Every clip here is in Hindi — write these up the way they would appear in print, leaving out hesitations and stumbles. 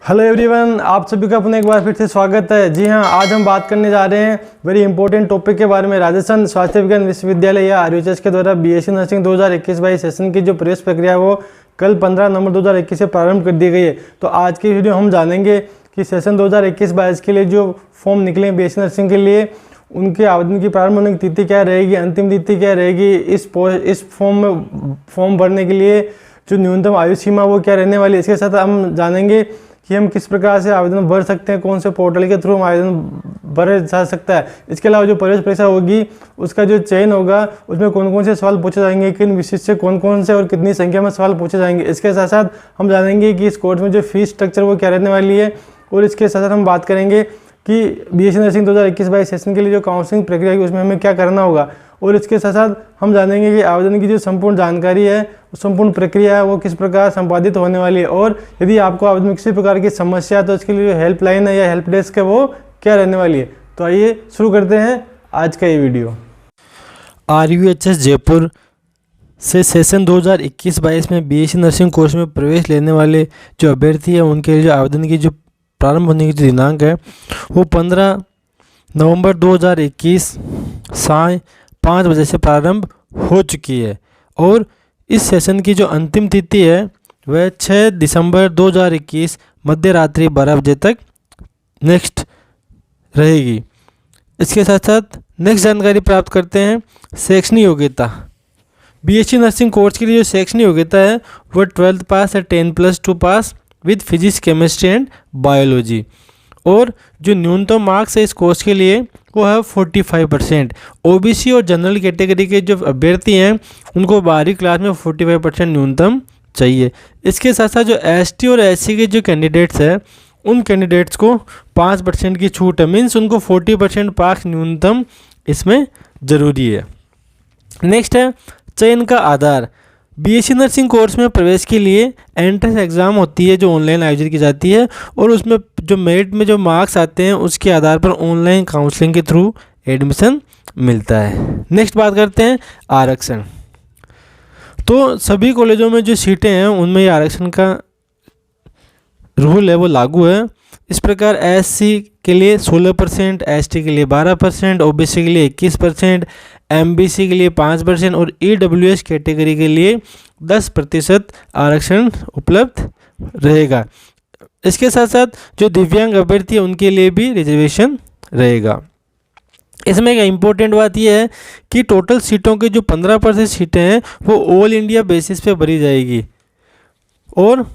हेलो एवरीवन, आप सभी का अपना एक बार फिर से स्वागत है। जी हाँ, आज हम बात करने जा रहे हैं वेरी इंपॉर्टेंट टॉपिक के बारे में। राजस्थान स्वास्थ्य विज्ञान विश्वविद्यालय या आरयूएचएस के द्वारा बीएससी नर्सिंग 2021-22 सेशन की जो प्रवेश प्रक्रिया है वो कल 15 नवंबर 2021 से प्रारंभ कर दी गई है। तो आज की वीडियो हम जानेंगे कि सेशन 2021-22 के लिए जो फॉर्म निकले हैं बीएससी नर्सिंग के लिए, उनके आवेदन की प्रारंभ होने की तिथि क्या रहेगी, अंतिम तिथि क्या रहेगी, इस फॉर्म भरने के लिए जो न्यूनतम आयु सीमा वो क्या रहने वाली है। इसके साथ हम जानेंगे कि हम किस प्रकार से आवेदन भर सकते हैं, कौन से पोर्टल के थ्रू हम आवेदन भरे जा सकता है। इसके अलावा जो प्रवेश परीक्षा होगी उसका जो चयन होगा उसमें कौन कौन से सवाल पूछे जाएंगे, किन विषय से कौन कौन से और कितनी संख्या में सवाल पूछे जाएंगे। इसके साथ साथ हम जानेंगे कि इस कोर्स में जो फीस स्ट्रक्चर वो क्या रहने वाली है। और इसके साथ साथ हम बात करेंगे कि बीएससी नर्सिंग 2021-22 सेशन के लिए जो काउंसलिंग प्रक्रिया है उसमें हमें क्या करना होगा। और इसके साथ साथ हम जानेंगे कि आवेदन की जो संपूर्ण जानकारी है, संपूर्ण प्रक्रिया है वो किस प्रकार संपादित होने वाली है। और यदि आपको आवेदन में किसी प्रकार की समस्या है तो इसके लिए जो हेल्पलाइन है या हेल्प डेस्क है वो क्या रहने वाली है। तो आइए शुरू करते हैं आज का ये वीडियो। आरयूएचएस जयपुर से सेशन 2021-22 में बीएससी नर्सिंग कोर्स में प्रवेश लेने वाले जो अभ्यर्थी हैं उनके लिए जो आवेदन की जो प्रारंभ होने की जो दिनांक है वो 15 नवंबर 2021 साय 5 बजे से प्रारंभ हो चुकी है। और इस सेशन की जो अंतिम तिथि है वह 6 दिसंबर 2021 मध्य रात्रि 12 बजे तक नेक्स्ट रहेगी। इसके साथ साथ नेक्स्ट जानकारी प्राप्त करते हैं शैक्षणिक योग्यता। बीएससी नर्सिंग कोर्स के लिए जो शैक्षणिक योग्यता है वह 12th पास है, 10+2 pass with physics, chemistry and biology. और जो न्यूनतम मार्क्स है इस कोर्स के लिए वो है 45%। ओबीसी और जनरल कैटेगरी के जो अभ्यर्थी हैं उनको 12वीं क्लास में 45% न्यूनतम चाहिए। इसके साथ साथ जो एसटी और एससी के जो कैंडिडेट्स हैं उन कैंडिडेट्स को 5% की छूट है, मीन्स उनको 40% मार्क्स न्यूनतम इसमें ज़रूरी है। नेक्स्ट है चयन का आधार। बीएससी नर्सिंग कोर्स में प्रवेश के लिए एंट्रेंस एग्ज़ाम होती है जो ऑनलाइन आयोजित की जाती है और उसमें जो मेरिट में जो मार्क्स आते हैं उसके आधार पर ऑनलाइन काउंसलिंग के थ्रू एडमिशन मिलता है। नेक्स्ट बात करते हैं आरक्षण। तो सभी कॉलेजों में जो सीटें हैं उनमें ये आरक्षण का रूल है वो लागू है। इस प्रकार एससी के लिए 16%, एसटी के लिए 12%, ओबीसी के लिए 21%, एमबीसी के लिए 5% और ईडब्ल्यूएस कैटेगरी के लिए 10% आरक्षण उपलब्ध रहेगा। इसके साथ साथ जो दिव्यांग अभ्यर्थी है उनके लिए भी रिजर्वेशन रहेगा। इसमें एक इम्पोर्टेंट बात यह है कि टोटल सीटों की जो 15% सीटें हैं वो ऑल इंडिया बेसिस पे भरी जाएगी और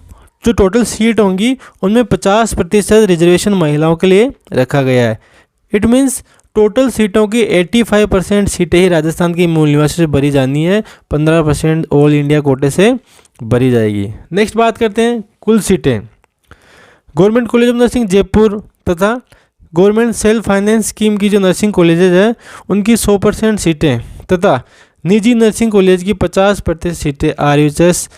जो टोटल सीट होंगी उनमें 50% रिजर्वेशन महिलाओं के लिए रखा गया है। इट मीन्स टोटल सीटों की 85% सीटें ही राजस्थान की मूल निवासी से भरी जानी है, 15% ऑल इंडिया कोटे से भरी जाएगी। नेक्स्ट बात करते हैं कुल सीटें। Government college of nursing Jaipur तथा गवर्नमेंट सेल्फ फाइनेंस स्कीम की जो नर्सिंग कॉलेजेज है उनकी 100% सीटें तथा निजी नर्सिंग कॉलेज की 50% सीटें आरयूएचएस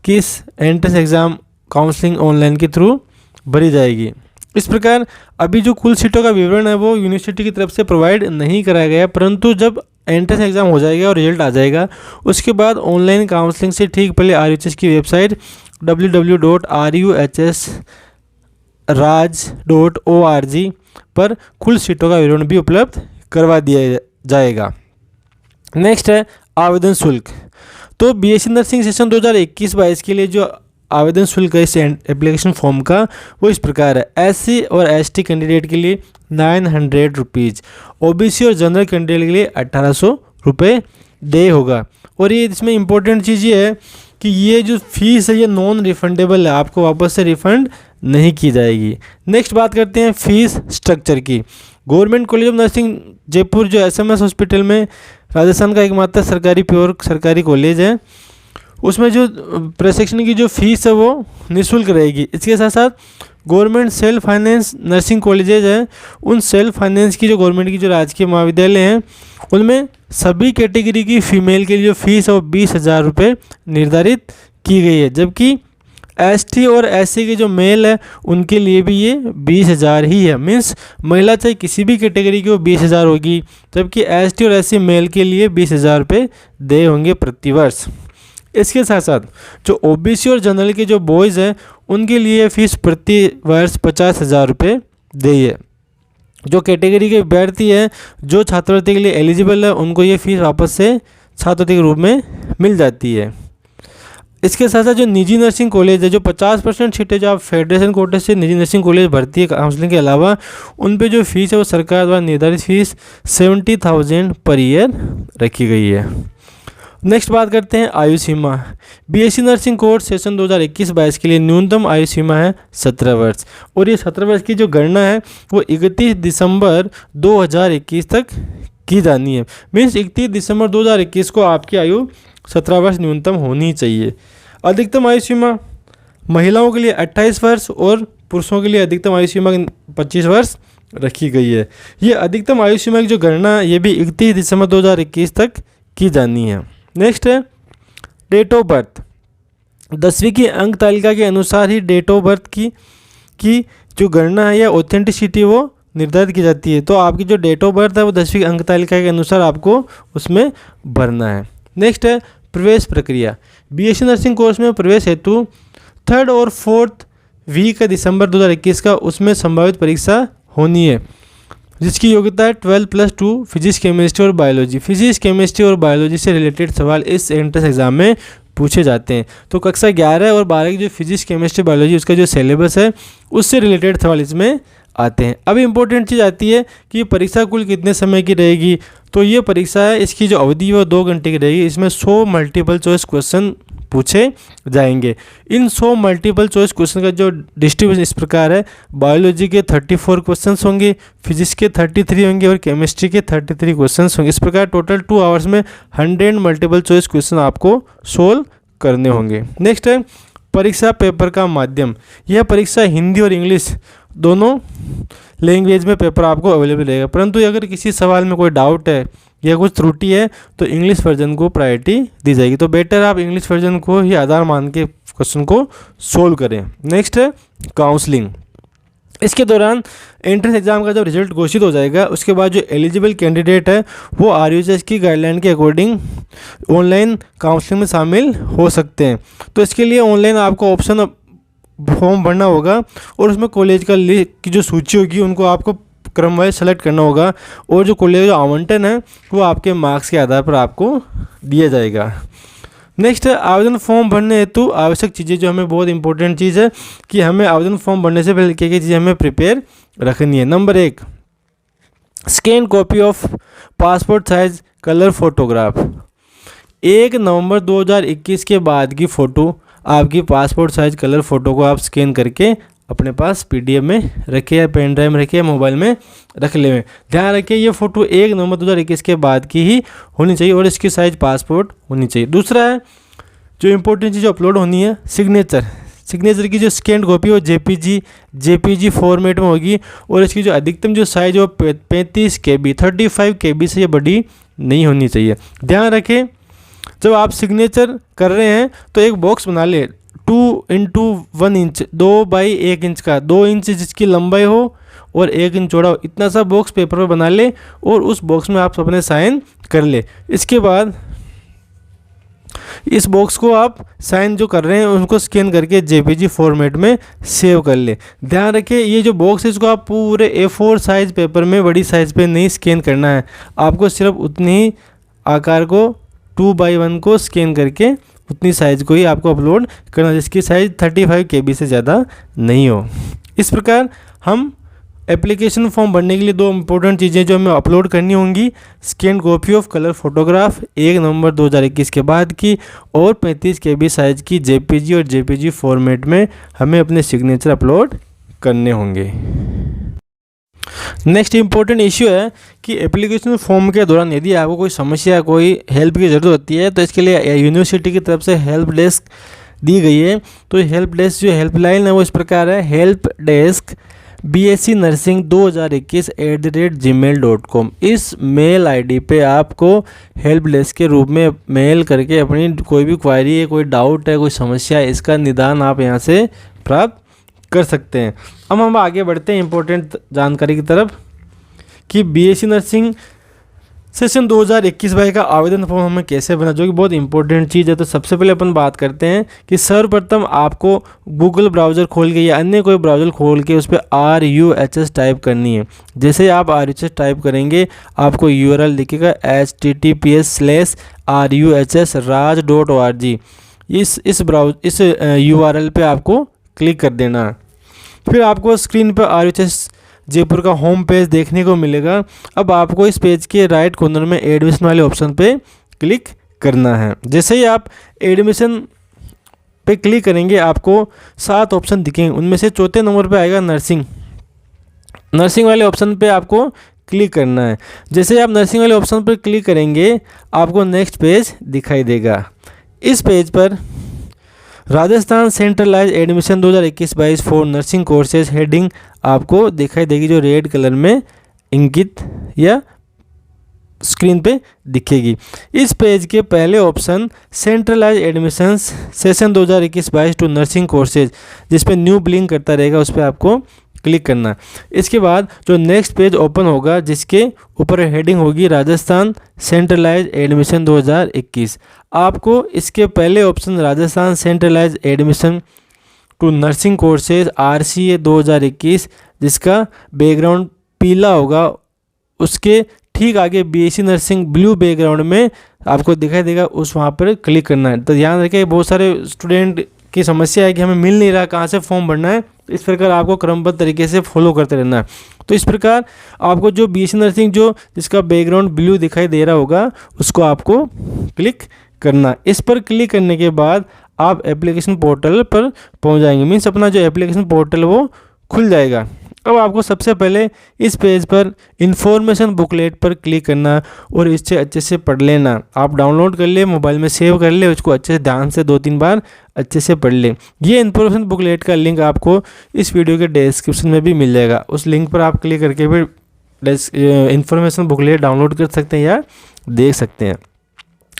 की एंट्रेंस एग्ज़ाम काउंसलिंग ऑनलाइन के थ्रू भरी जाएगी। इस प्रकार अभी जो कुल सीटों का विवरण है वो यूनिवर्सिटी की तरफ से प्रोवाइड नहीं कराया गया, परंतु जब एंट्रेंस एग्ज़ाम हो जाएगा और रिजल्ट आ जाएगा उसके बाद ऑनलाइन काउंसलिंग से ठीक पहले आरयूएचएस की वेबसाइट www.ruhsraj.org पर कुल सीटों का विवरण भी उपलब्ध करवा दिया जाएगा। नेक्स्ट है आवेदन शुल्क। तो बीएससी नर्सिंग सेशन 2021-22 के लिए जो आवेदन शुल्क है इस एप्लीकेशन फॉर्म का वो इस प्रकार है। एससी और एसटी कैंडिडेट के लिए 900 रुपीज़, ओबीसी और जनरल कैंडिडेट के लिए 1800 रुपये डे होगा। और ये इसमें इम्पोर्टेंट चीज़ ये है कि ये जो फीस है ये नॉन रिफंडेबल है, आपको वापस से रिफ़ंड नहीं की जाएगी। नेक्स्ट बात करते हैं फीस स्ट्रक्चर की। Government college of nursing Jaipur जो एसएमएस हॉस्पिटल में राजस्थान का एकमात्र सरकारी प्योर सरकारी कॉलेज है उसमें जो प्रशिक्षण की जो फीस है वो निःशुल्क रहेगी। इसके साथ साथ government self finance nursing colleges हैं उन सेल्फ फाइनेंस की जो गवर्नमेंट की जो राजकीय महाविद्यालय हैं उनमें सभी कैटेगरी की फ़ीमेल के लिए जो फीस है वो 20,000 रुपये निर्धारित की गई है, जबकि एसटी और एससी के जो मेल है उनके लिए भी ये 20,000 ही है। मीन्स महिला चाहे किसी भी कैटेगरी की वो 20,000 होगी, जबकि एसटी और एससी मेल के लिए 20,000 रुपये दे होंगे प्रतिवर्ष। इसके साथ साथ जो ओबीसी और जनरल के जो बॉयज़ हैं उनके लिए फ़ीस प्रति वर्ष 50,000 रुपये देगी। जो कैटेगरी के अभ्यर्थी हैं जो छात्रवृत्ति के लिए एलिजिबल है उनको ये फ़ीस वापस से छात्रवृत्ति के रूप में मिल जाती है। इसके साथ साथ जो निजी नर्सिंग कॉलेज है, जो 50% सीटें जो आप फेडरेशन कोटे से निजी नर्सिंग कॉलेज भर्ती है काउंसलिंग के अलावा, उन पे जो फीस है वो सरकार द्वारा निर्धारित फीस 70,000 पर ईयर रखी गई है। नेक्स्ट बात करते हैं आयु सीमा। बीएससी नर्सिंग कोर्स सेशन 2021-22 के लिए न्यूनतम आयु सीमा है 17 वर्ष और ये 17 वर्ष की जो गणना है वो 31 दिसंबर 2021 तक की जानी है। मीन्स 31 दिसंबर 2021 को आपकी आयु 17 वर्ष न्यूनतम होनी चाहिए। अधिकतम आयु सीमा महिलाओं के लिए 28 वर्ष और पुरुषों के लिए अधिकतम आयु सीमा 25 वर्ष रखी गई है। ये अधिकतम आयु सीमा की जो गणना ये भी 31 दिसंबर 2021 तक की जानी है। नेक्स्ट है डेट ऑफ बर्थ। 10वीं की अंक तालिका के अनुसार ही डेट ऑफ बर्थ की जो गणना है या ऑथेंटिसिटी वो निर्धारित की जाती है। तो आपकी जो डेट ऑफ बर्थ है वो 10वीं अंक तालिका के अनुसार आपको उसमें भरना है। नेक्स्ट है प्रवेश प्रक्रिया। बीएससी नर्सिंग कोर्स में प्रवेश हेतु 3rd और 4th वीक है दिसंबर 2021 का उसमें संभावित परीक्षा होनी है, जिसकी योग्यता है 12+2 फिजिक्स केमिस्ट्री और बायोलॉजी। फिजिक्स केमिस्ट्री और बायोलॉजी से रिलेटेड सवाल इस एंट्रेंस एग्जाम में पूछे जाते हैं। तो कक्षा 11 और 12 की जो फिजिक्स केमिस्ट्री बायोलॉजी उसका जो सिलेबस है उससे रिलेटेड सवाल इसमें आते हैं। अब इम्पोर्टेंट चीज़ आती है कि परीक्षा कुल कितने समय की रहेगी। तो ये परीक्षा है इसकी जो अवधि है वो 2 घंटे की रहेगी। इसमें 100 मल्टीपल चॉइस क्वेश्चन पूछे जाएंगे। इन 100 मल्टीपल चॉइस क्वेश्चन का जो डिस्ट्रीब्यूशन इस प्रकार है, बायोलॉजी के 34 क्वेश्चंस होंगे, फिजिक्स के 33 होंगे और केमिस्ट्री के 33 क्वेश्चंस होंगे। इस प्रकार टोटल 2 आवर्स में 100 मल्टीपल चॉइस क्वेश्चन आपको सोल्व करने होंगे। नेक्स्ट है परीक्षा पेपर का माध्यम। यह परीक्षा हिंदी और इंग्लिश दोनों लैंग्वेज में पेपर आपको अवेलेबल रहेगा, परंतु अगर किसी सवाल में कोई डाउट है या कुछ त्रुटि है तो इंग्लिश वर्जन को प्रायोरिटी दी जाएगी। तो बेटर आप इंग्लिश वर्जन को ही आधार मान के क्वेश्चन को सोल्व करें। नेक्स्ट है काउंसलिंग। इसके दौरान एंट्रेंस एग्जाम का जब रिजल्ट घोषित हो जाएगा उसके बाद जो एलिजिबल कैंडिडेट है वो RUHS की गाइडलाइन के अकॉर्डिंग ऑनलाइन काउंसलिंग में शामिल हो सकते हैं। तो इसके लिए ऑनलाइन आपको ऑप्शन फॉर्म भरना होगा और उसमें कॉलेज का लिस्ट की जो सूची होगी उनको आपको क्रमवाइज सेलेक्ट करना होगा और जो कॉलेज का आवंटन है वो आपके मार्क्स के आधार पर आपको दिया जाएगा। नेक्स्ट है आवेदन फॉर्म भरने हेतु आवश्यक चीज़ें। जो हमें बहुत इंपॉर्टेंट चीज़ है कि हमें आवेदन फॉर्म भरने से पहले क्या क्या चीज़ें हमें प्रिपेयर रखनी है। Number 1, scan copy of passport size colour photograph. 1 नवंबर 2021 के बाद की फ़ोटो आपकी पासपोर्ट साइज कलर फ़ोटो को आप स्कैन करके अपने पास PDF में रखे या पेन ड्राइव में रखे या मोबाइल में रख ले। ध्यान रखिए ये फ़ोटो 1 नवंबर 2021 के बाद की ही होनी चाहिए और इसकी साइज़ पासपोर्ट होनी चाहिए। दूसरा है जो इंपॉर्टेंट चीज़ अपलोड होनी है सिग्नेचर की जो स्कैन कॉपी वो JPG फॉर्मेट में होगी और इसकी जो अधिकतम जो साइज़ वो 35 KB 35 KB से ये बड़ी नहीं होनी चाहिए। ध्यान रखें जब आप सिग्नेचर कर रहे हैं तो एक बॉक्स बना ले 2 × 1 इंच 2 बाई 1 इंच का, 2 इंच जिसकी लंबाई हो और 1 इंच चौड़ा हो, इतना सा बॉक्स पेपर पर बना ले और उस बॉक्स में आप अपने साइन कर ले। इसके बाद इस बॉक्स को आप साइन जो कर रहे हैं उनको स्कैन करके JPG फॉर्मेट में सेव कर ले। ध्यान रखिए ये जो बॉक्स है इसको आप पूरे A4 साइज़ पेपर में बड़ी साइज़ पे नहीं स्कैन करना है, आपको सिर्फ उतनी ही आकार को 2/1 को स्कैन करके उतनी साइज़ को ही आपको अपलोड करना जिसकी साइज़ 35 KB से ज़्यादा नहीं हो। इस प्रकार हम एप्लीकेशन फॉर्म भरने के लिए 2 इंपॉर्टेंट चीज़ें जो हमें अपलोड करनी होंगी, scan copy of colour photograph 1 नवंबर 2021 के बाद की और 35 KB साइज़ की JPG और JPG फॉर्मेट में हमें अपने सिग्नेचर अपलोड करने होंगे। नेक्स्ट इंपॉर्टेंट इश्यू है कि एप्लीकेशन फॉर्म के दौरान यदि आपको कोई समस्या कोई हेल्प की ज़रूरत होती है तो इसके लिए यूनिवर्सिटी की तरफ से हेल्प डेस्क दी गई है। तो हेल्प डेस्क जो हेल्पलाइन है वो इस प्रकार है, help desk BSc nursing 2021@gmail.com। इस मेल ID पे आपको हेल्प डेस्क के रूप में मेल करके अपनी कोई भी क्वायरी है, कोई डाउट है, कोई समस्या है, इसका निदान आप यहाँ से प्राप्त कर सकते हैं। अब हम आगे बढ़ते हैं इंपॉर्टेंट जानकारी की तरफ कि BSc नर्सिंग सेशन 2021-22 का आवेदन फॉर्म हमें कैसे बना, जो कि बहुत इंपॉर्टेंट चीज़ है। तो सबसे पहले अपन बात करते हैं कि सर्वप्रथम आपको गूगल ब्राउज़र खोल के या अन्य कोई ब्राउज़र खोल के उस पर RUHS टाइप करनी है। जैसे ही आप RUHS टाइप करेंगे आपको URL दिखेगा https://ruhsraj.org। इस URL पे आपको क्लिक कर देना। फिर आपको स्क्रीन पर RUHS जयपुर का होम पेज देखने को मिलेगा। अब आपको इस पेज के राइट कॉर्नर में एडमिशन वाले ऑप्शन पे क्लिक करना है। जैसे ही आप एडमिशन पे क्लिक करेंगे आपको 7 ऑप्शन दिखेंगे, उनमें से चौथे नंबर पे आएगा नर्सिंग वाले ऑप्शन पे आपको क्लिक करना है। जैसे ही आप नर्सिंग वाले ऑप्शन पर क्लिक करेंगे आपको नेक्स्ट पेज दिखाई देगा। इस पेज पर Rajasthan centralise admission 2021-22 for nursing courses heading आपको दिखाई देगी, जो रेड कलर में इंकित या स्क्रीन पे दिखेगी। इस पेज के पहले option centralise admissions session 2021-22 to nursing courses, जिस पे न्यू ब्लिंक करता रहेगा, उस पर आपको क्लिक करना। इसके बाद जो नेक्स्ट पेज ओपन होगा जिसके ऊपर हेडिंग होगी राजस्थान सेंट्रलाइज एडमिशन 2021, आपको इसके पहले option Rajasthan centralise admission to nursing courses RCA 2021, जिसका बैकग्राउंड पीला होगा, उसके ठीक आगे BSc नर्सिंग ब्लू बैकग्राउंड में आपको दिखाई देगा, उस वहाँ पर क्लिक करना है। तो ध्यान रखें, बहुत सारे स्टूडेंट की समस्या है कि हमें मिल नहीं रहा कहाँ से फॉर्म भरना है। इस प्रकार आपको क्रमबद्ध तरीके से फॉलो करते रहना है। तो इस प्रकार आपको जो BSc नर्सिंग जो जिसका बैकग्राउंड ब्लू दिखाई दे रहा होगा उसको आपको क्लिक करना। इस पर क्लिक करने के बाद आप एप्लीकेशन पोर्टल पर पहुंच जाएंगे, मीन्स अपना जो एप्लीकेशन पोर्टल वो खुल जाएगा। अब आपको सबसे पहले इस पेज पर इन्फॉर्मेशन बुकलेट पर क्लिक करना और इससे अच्छे से पढ़ लेना। आप डाउनलोड कर ले, मोबाइल में सेव कर ले, उसको अच्छे से ध्यान से 2-3 बार अच्छे से पढ़ ले। ये इन्फॉर्मेशन बुकलेट का लिंक आपको इस वीडियो के डिस्क्रिप्शन में भी मिल जाएगा। उस लिंक पर आप क्लिक करके भी इन्फॉर्मेशन बुकलेट डाउनलोड कर सकते हैं या देख सकते हैं।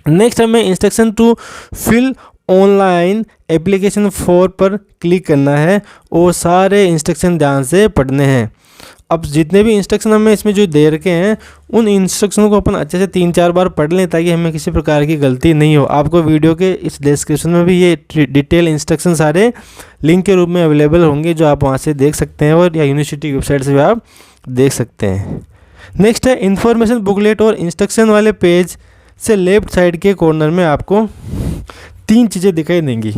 नेक्स्ट हमें instruction to fill online application form पर क्लिक करना है और सारे इंस्ट्रक्शन ध्यान से पढ़ने हैं। अब जितने भी इंस्ट्रक्शन हमें इसमें जो दे रखे हैं उन इंस्ट्रक्शनों को अपन अच्छे से 3-4 बार पढ़ लें ताकि हमें किसी प्रकार की गलती नहीं हो। आपको वीडियो के इस डिस्क्रिप्शन में भी ये डिटेल इंस्ट्रक्शन सारे लिंक के रूप में अवेलेबल होंगे, जो आप वहाँ से देख सकते हैं और या यूनिवर्सिटी की वेबसाइट से भी आप देख सकते हैं। नेक्स्ट है इन्फॉर्मेशन बुकलेट और इंस्ट्रक्शन वाले पेज से लेफ्ट साइड के कॉर्नर में आपको 3 चीज़ें दिखाई देंगी।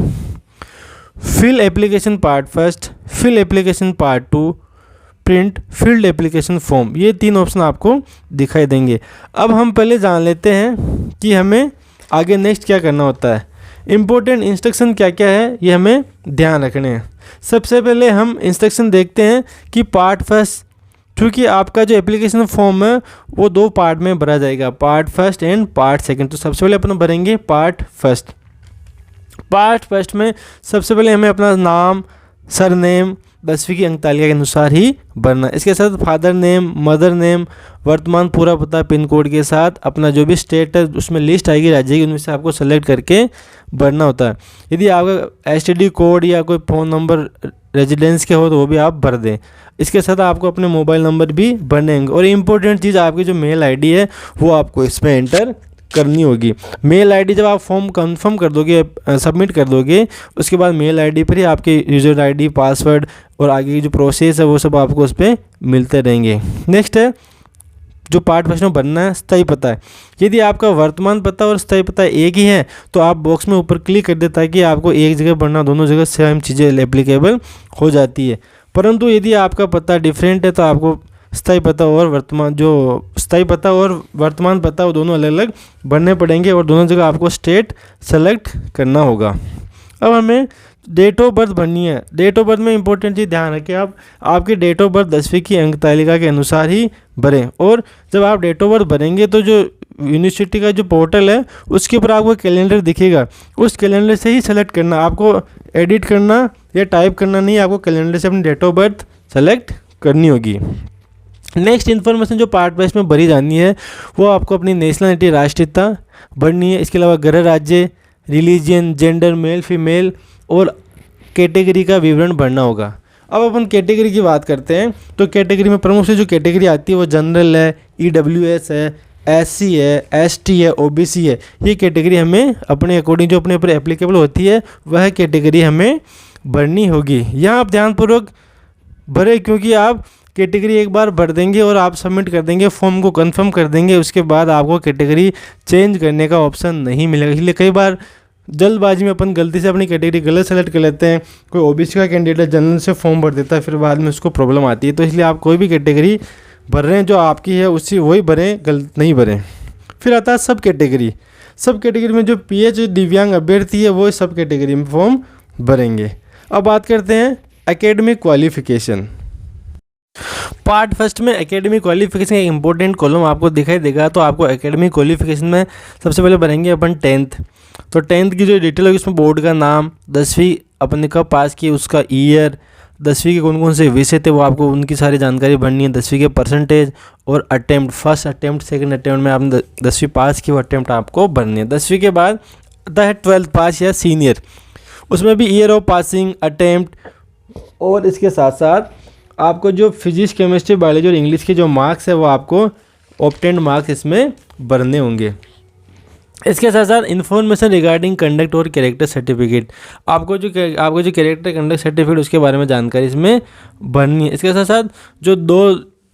Fill application part first, fill application part 2, print filled application form, ये 3 ऑप्शन आपको दिखाई देंगे। अब हम पहले जान लेते हैं कि हमें आगे नेक्स्ट क्या करना होता है। इम्पोर्टेंट इंस्ट्रक्शन क्या क्या है ये हमें ध्यान रखने हैं। सबसे पहले हम इंस्ट्रक्शन देखते हैं कि पार्ट फर्स्ट, क्योंकि आपका जो एप्लीकेशन फॉर्म है वो 2 पार्ट में भरा जाएगा, part first and part second. तो सबसे पहले अपन भरेंगे पार्ट फर्स्ट। पार्ट फर्स्ट में सबसे पहले हमें अपना नाम, सरनेम 10वीं की अंक तालिका के अनुसार ही भरना। इसके साथ फादर नेम, मदर नेम, वर्तमान पूरा पता, पिन कोड के साथ अपना जो भी स्टेट है उसमें लिस्ट आएगी राज्य की, उनमें से आपको सेलेक्ट करके भरना होता है। यदि आपका STD कोड या कोई फ़ोन नंबर रेजिडेंस के हो तो वो भी आप भर दें। इसके साथ आपको अपने मोबाइल नंबर भी भरने होंगे और इम्पोर्टेंट चीज़ आपकी जो मेल ID है वो आपको इसमें एंटर करनी होगी। मेल ID जब आप फॉर्म कंफर्म कर दोगे, सबमिट कर दोगे, उसके बाद मेल ID पर ही आपके यूज़र ID, पासवर्ड और आगे की जो प्रोसेस है वो सब आपको उस पर मिलते रहेंगे। नेक्स्ट है जो पार्ट फर्स्ट में भरना है स्थायी पता है। यदि आपका वर्तमान पता और स्थायी पता एक ही है तो आप बॉक्स में ऊपर क्लिक कर दे ताकि आपको एक जगह भरना, दोनों जगह सेम चीज़ें एप्लीकेबल हो जाती है। परंतु यदि आपका पता डिफरेंट है तो आपको स्थायी पता और वर्तमान पता वो दोनों अलग अलग भरने पड़ेंगे और दोनों जगह आपको स्टेट सेलेक्ट करना होगा। अब हमें डेट ऑफ बर्थ भरनी है। डेट ऑफ बर्थ में इंपॉर्टेंट चीज़ ध्यान रखें, आप आपकी डेट ऑफ बर्थ 10वीं की अंक तालिका के अनुसार ही भरें। और जब आप डेट ऑफ बर्थ भरेंगे तो जो यूनिवर्सिटी का जो पोर्टल है उसके ऊपर आपको कैलेंडर दिखेगा, उस कैलेंडर से ही सेलेक्ट करना। आपको एडिट करना या टाइप करना नहीं, आपको कैलेंडर से अपनी डेट ऑफ बर्थ सेलेक्ट करनी होगी। नेक्स्ट इन्फॉर्मेशन जो पार्ट वाइज में भरी जानी है वो आपको अपनी नेशनलिटी, राष्ट्रीयता भरनी है। इसके अलावा गृह राज्य, रिलीजियन, जेंडर, मेल फीमेल और कैटेगरी का विवरण भरना होगा। अब अपन कैटेगरी की बात करते हैं तो कैटेगरी में प्रमुख से जो कैटेगरी आती है वो जनरल है, EWS है, SC है, ST है, OBC है, ये कैटेगरी हमें अपने अकॉर्डिंग जो अपने ऊपर एप्लीकेबल होती है वह कैटेगरी हमें भरनी होगी। यहाँ आप ध्यानपूर्वक भरें, क्योंकि आप कैटेगरी एक बार भर देंगे और आप सबमिट कर देंगे, फॉर्म को कंफर्म कर देंगे, उसके बाद आपको कैटेगरी चेंज करने का ऑप्शन नहीं मिलेगा। इसलिए कई बार जल्दबाजी में अपन गलती से अपनी कैटेगरी गलत सेलेक्ट कर लेते हैं। कोई OBC का कैंडिडेट जनरल से फॉर्म भर देता है, फिर बाद में उसको प्रॉब्लम आती है। तो इसलिए आप कोई भी कैटेगरी भर रहे हैं जो आपकी है उसी वही भरें, गलत नहीं भरें। फिर आता है सब कैटेगरी। सब कैटेगरी में जो PH दिव्यांग अभ्यर्थी है वो सब कैटेगरी में फॉर्म भरेंगे। अब बात करते हैं एकेडमिक क्वालिफिकेशन। पार्ट फर्स्ट में एकेडमिक क्वालिफिकेशन एक इंपॉर्टेंट कॉलम आपको दिखाई देगा। तो आपको एकेडमिक क्वालिफिकेशन में सबसे पहले भरेंगे अपन 10th। तो 10th की जो डिटेल होगी उसमें बोर्ड का नाम, 10वीं अपने कब पास की उसका ईयर, 10वीं के कौन कौन से विषय थे वो आपको उनकी सारी जानकारी भरनी है, 10वीं के परसेंटेज और attempt, first attempt second attempt में आपने 10वीं पास की वो अटेम्प्ट आपको भरनी है। 10वीं के बाद आता है 12th पास या सीनियर, उसमें भी ईयर ऑफ पासिंग, अटेम्प्ट और इसके साथ साथ आपको जो फिजिक्स, केमिस्ट्री, बायोलॉजी और इंग्लिश के जो मार्क्स है वो आपको ऑब्टेन्ड मार्क्स इसमें भरने होंगे। इसके साथ साथ इन्फॉर्मेशन रिगार्डिंग कंडक्ट और कैरेक्टर सर्टिफिकेट, आपको जो कैरेक्टर कंडक्ट सर्टिफिकेट उसके बारे में जानकारी इसमें भरनी है। इसके साथ साथ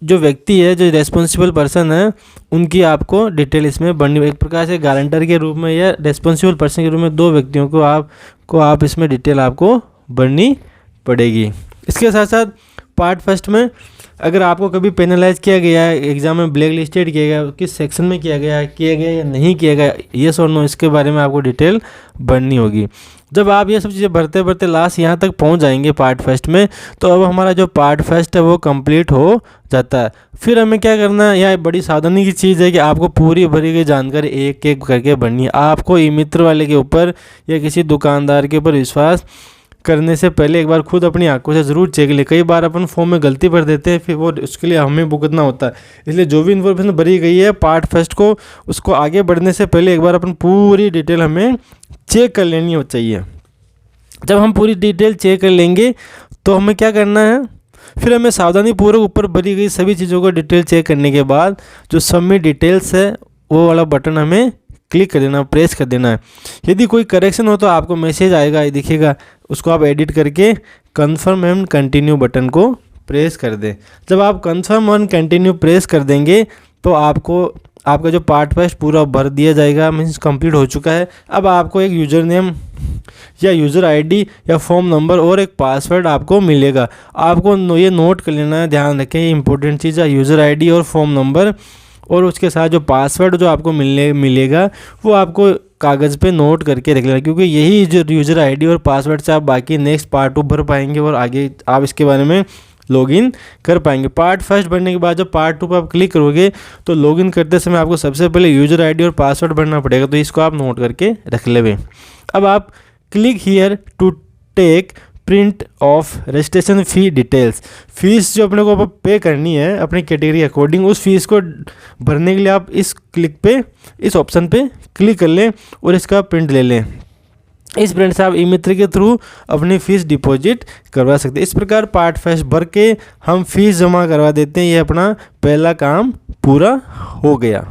जो व्यक्ति है, जो रेस्पॉन्सिबल पर्सन है, उनकी आपको डिटेल इसमें भरनी है। एक प्रकार से गारंटर के रूप में या रेस्पॉन्सिबल पर्सन के रूप में 2 व्यक्तियों को आप इसमें डिटेल आपको भरनी पड़ेगी। इसके साथ साथ पार्ट फर्स्ट में अगर आपको कभी पेनलाइज किया गया है, एग्जाम में ब्लैक लिस्टेड किया गया, किस सेक्शन में किया गया या नहीं किया गया, येस और नो, इसके बारे में आपको डिटेल भरनी होगी। जब आप ये सब चीज़ें भरते भरते लास्ट यहाँ तक पहुँच जाएंगे पार्ट फर्स्ट में, तो अब हमारा जो पार्ट फर्स्ट है वो कंप्लीट हो जाता है। फिर हमें क्या करना है, यह बड़ी सावधानी की चीज़ है कि आपको पूरी भरी गई जानकारी एक एक करके भरनी है। आपको ई मित्र वाले के ऊपर या किसी दुकानदार के ऊपर विश्वास करने से पहले एक बार खुद अपनी आंखों से ज़रूर चेक ले। कई बार अपन फॉर्म में गलती भर देते हैं, फिर वो उसके लिए हमें भुगतना होता है। इसलिए जो भी इन्फॉर्मेशन भरी गई है पार्ट फर्स्ट को, उसको आगे बढ़ने से पहले एक बार अपन पूरी डिटेल हमें चेक कर लेनी चाहिए। जब हम पूरी डिटेल चेक कर लेंगे तो हमें क्या करना है, फिर हमें सावधानीपूर्वक ऊपर भरी गई सभी चीज़ों को डिटेल चेक करने के बाद जो सबमिट डिटेल्स है वो वाला बटन हमें क्लिक कर देना, प्रेस कर देना है। यदि कोई करेक्शन हो तो आपको मैसेज आएगा, ये दिखेगा, उसको आप एडिट करके कन्फर्म एंड कंटिन्यू बटन को प्रेस कर दें। जब आप कन्फर्म एंड कंटिन्यू प्रेस कर देंगे तो आपका जो पार्ट फर्स्ट पूरा भर दिया जाएगा, मीन्स कंप्लीट हो चुका है। अब आपको एक यूज़र नेम या यूज़र आईडी या फॉर्म नंबर और एक पासवर्ड आपको मिलेगा। आपको ये नोट कर लेना है, ध्यान रखें, ये इंपॉर्टेंट चीज़ है। यूज़र आईडी और फॉर्म नंबर और उसके साथ जो पासवर्ड जो आपको मिलेगा वो आपको कागज़ पे नोट करके रख लेना, क्योंकि यही जो यूज़र आईडी और पासवर्ड से आप बाकी नेक्स्ट पार्ट 2 भर पाएंगे और आगे आप इसके बारे में लॉगिन कर पाएंगे। पार्ट फर्स्ट भरने के बाद जब पार्ट 2 पर आप क्लिक करोगे तो लॉगिन करते समय आपको सबसे पहले यूज़र आईडी और पासवर्ड भरना पड़ेगा, तो इसको आप नोट करके रख लेंगे। अब आप click here to take print of registration fee details, fees जो अपने को पे करनी है अपनी कैटेगरी अकॉर्डिंग, उस फीस को भरने के लिए आप इस ऑप्शन पे क्लिक कर लें और इसका प्रिंट ले लें। इस प्रिंट से आप ई मित्र के थ्रू अपनी फ़ीस डिपॉजिट करवा सकते हैं। इस प्रकार पार्ट फर्स्ट भर के हम फीस जमा करवा देते हैं। ये अपना पहला काम पूरा हो गया।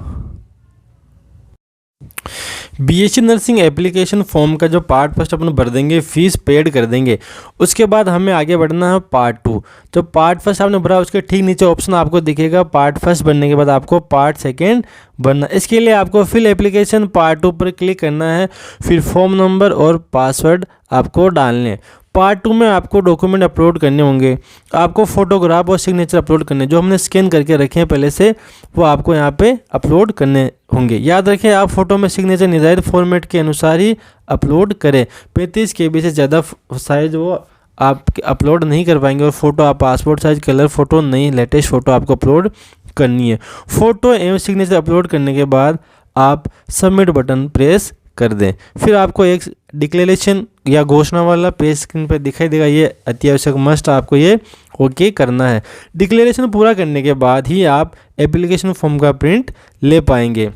BSc नर्सिंग एप्लीकेशन फॉर्म का जो पार्ट फर्स्ट अपन भर देंगे, फीस पेड कर देंगे, उसके बाद हमें आगे बढ़ना है पार्ट 2। जो पार्ट फर्स्ट आपने भरा उसके ठीक नीचे ऑप्शन आपको दिखेगा पार्ट फर्स्ट भरने के बाद आपको पार्ट सेकंड भरना। इसके लिए आपको फिल एप्लीकेशन पार्ट 2 पर क्लिक करना है, फिर फॉर्म नंबर और पासवर्ड आपको डालने। पार्ट 2 में आपको डॉक्यूमेंट अपलोड करने होंगे, आपको फोटोग्राफ और सिग्नेचर अपलोड करने, जो हमने स्कैन करके रखे हैं पहले से वो आपको यहाँ पे अपलोड करने होंगे। याद रखें आप फोटो में सिग्नेचर निर्धारित फॉर्मेट के अनुसार ही अपलोड करें। 35 KB से ज़्यादा साइज वो आप अपलोड नहीं कर पाएंगे, और फोटो आप पासपोर्ट साइज कलर फोटो नहीं, लेटेस्ट फोटो आपको अपलोड करनी है। फोटो एवं सिग्नेचर अपलोड करने के बाद आप सबमिट बटन प्रेस कर दें। फिर आपको एक डिक्लेरेशन या घोषणा वाला पेज स्क्रीन पर दिखाई देगा, ये अति आवश्यक मस्ट आपको ये ओके करना है। डिक्लेरेशन पूरा करने के बाद ही आप एप्लीकेशन फॉर्म का प्रिंट ले पाएंगे।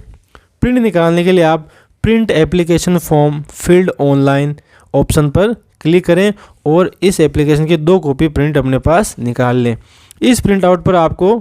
प्रिंट निकालने के लिए आप print application form field online option पर क्लिक करें और इस एप्लीकेशन की 2 कॉपी प्रिंट अपने पास निकाल लें। इस प्रिंट आउट पर आपको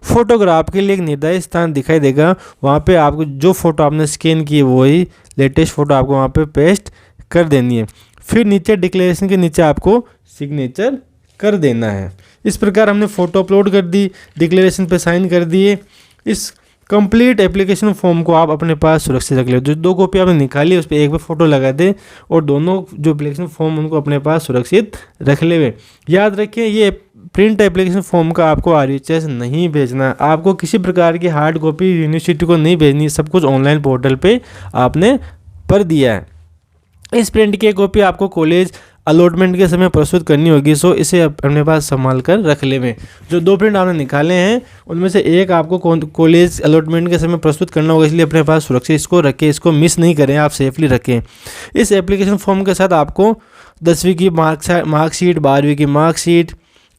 फोटोग्राफ के लिए एक निर्धारित स्थान दिखाई देगा, वहाँ पे आपको जो फ़ोटो आपने स्कैन की है वही लेटेस्ट फ़ोटो आपको वहाँ पे पेस्ट कर देनी है। फिर नीचे डिक्लेरेशन के नीचे आपको सिग्नेचर कर देना है। इस प्रकार हमने फ़ोटो अपलोड कर दी, डिक्लेरेशन पे साइन कर दिए। इस कंप्लीट एप्लीकेशन फॉर्म को आप अपने पास सुरक्षित रख ले। जो 2 कॉपी आपने निकाली उस पर एक पे फ़ोटो लगा दे और दोनों जो एप्लीकेशन फॉर्म उनको अपने पास सुरक्षित रख ले हुए। याद रखिए ये प्रिंट एप्लीकेशन फॉर्म का आपको RUHS नहीं भेजना है, आपको किसी प्रकार की हार्ड कॉपी यूनिवर्सिटी को नहीं भेजनी, सब कुछ ऑनलाइन पोर्टल पे आपने भर दिया है। इस प्रिंट की कॉपी आपको कॉलेज अलॉटमेंट के समय प्रस्तुत करनी होगी, सो इसे अपने पास संभाल कर रख ले में। जो 2 प्रिंट आपने निकाले हैं उनमें से एक आपको कॉलेज अलॉटमेंट के समय प्रस्तुत करना होगा, इसलिए अपने पास सुरक्षित इसको रखें, इसको मिस नहीं करें, आप सेफली रखें। इस एप्लीकेशन फॉर्म के साथ आपको 10वीं की मार्कशीट, 12वीं की मार्कशीट,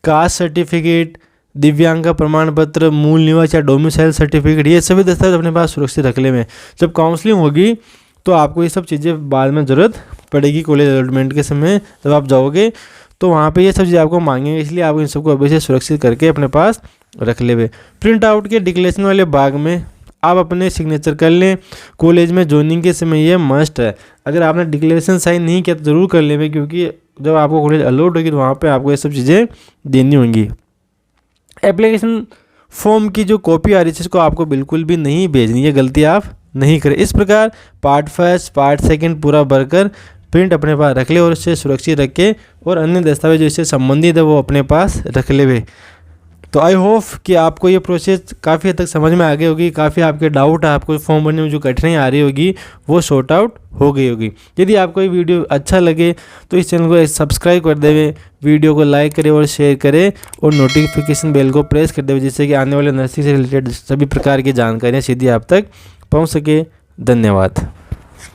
कास्ट सर्टिफिकेट, दिव्यांग का प्रमाण पत्र, मूल निवास या डोमिसाइल सर्टिफिकेट, ये सभी दस्तावेज अपने पास सुरक्षित रख ले में। जब काउंसलिंग होगी तो आपको ये सब चीज़ें बाद में ज़रूरत पड़ेगी। कॉलेज अलॉटमेंट के समय जब आप जाओगे तो वहाँ पे ये सब चीज़ें आपको मांगेंगे, इसलिए आप इन सबको अभी से सुरक्षित करके अपने पास रख ले हुए। प्रिंट आउट के डिक्लेरेशन वाले भाग में आप अपने सिग्नेचर कर लें। कॉलेज में ज्वाइनिंग के समय ये मस्ट है, अगर आपने डिक्लेरेशन साइन नहीं किया तो ज़रूर कर लें, क्योंकि जब आपको कॉलेज अलॉट होगी तो वहाँ पर आपको ये सब चीज़ें देनी होंगी। एप्लीकेशन फॉर्म की जो कॉपी RUHS को आपको बिल्कुल भी नहीं भेजनी है, गलती आप नहीं करें। इस प्रकार पार्ट 1, पार्ट 2 पूरा भरकर प्रिंट अपने पास रख ले और उससे सुरक्षित रखे और अन्य दस्तावेज जिससे संबंधित है वो अपने पास रख ले वे। तो आई होप कि आपको ये प्रोसेस काफ़ी हद तक समझ में आ गई होगी, काफ़ी आपके डाउट है, आपको फॉर्म भरने में जो कठिनाई आ रही होगी वो सॉर्ट आउट हो गई होगी। यदि आपको ये वीडियो अच्छा लगे तो इस चैनल को सब्सक्राइब कर देवे, वीडियो को लाइक करें और शेयर करें और नोटिफिकेशन बेल को प्रेस कर देवे, जिससे कि आने वाले नर्सिंग से रिलेटेड सभी प्रकार की जानकारियाँ सीधी आप तक पहुँच सके। धन्यवाद।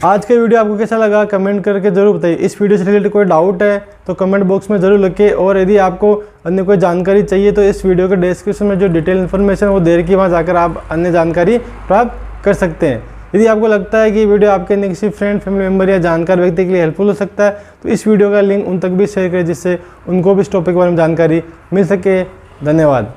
आज का वीडियो आपको कैसा लगा कमेंट करके जरूर बताइए। इस वीडियो से रिलेटेड कोई डाउट है तो कमेंट बॉक्स में ज़रूर लिखिए, और यदि आपको अन्य कोई जानकारी चाहिए तो इस वीडियो के डिस्क्रिप्शन में जो डिटेल इन्फॉर्मेशन वो दे रखी है, वहाँ जाकर आप अन्य जानकारी प्राप्त कर सकते हैं। यदि आपको लगता है कि वीडियो आपके अन्य किसी फ्रेंड, फैमिली मेम्बर या जानकार व्यक्ति के लिए हेल्पफुल हो सकता है तो इस वीडियो का लिंक उन तक भी शेयर करें, जिससे उनको भी इस टॉपिक के बारे में जानकारी मिल सके। धन्यवाद।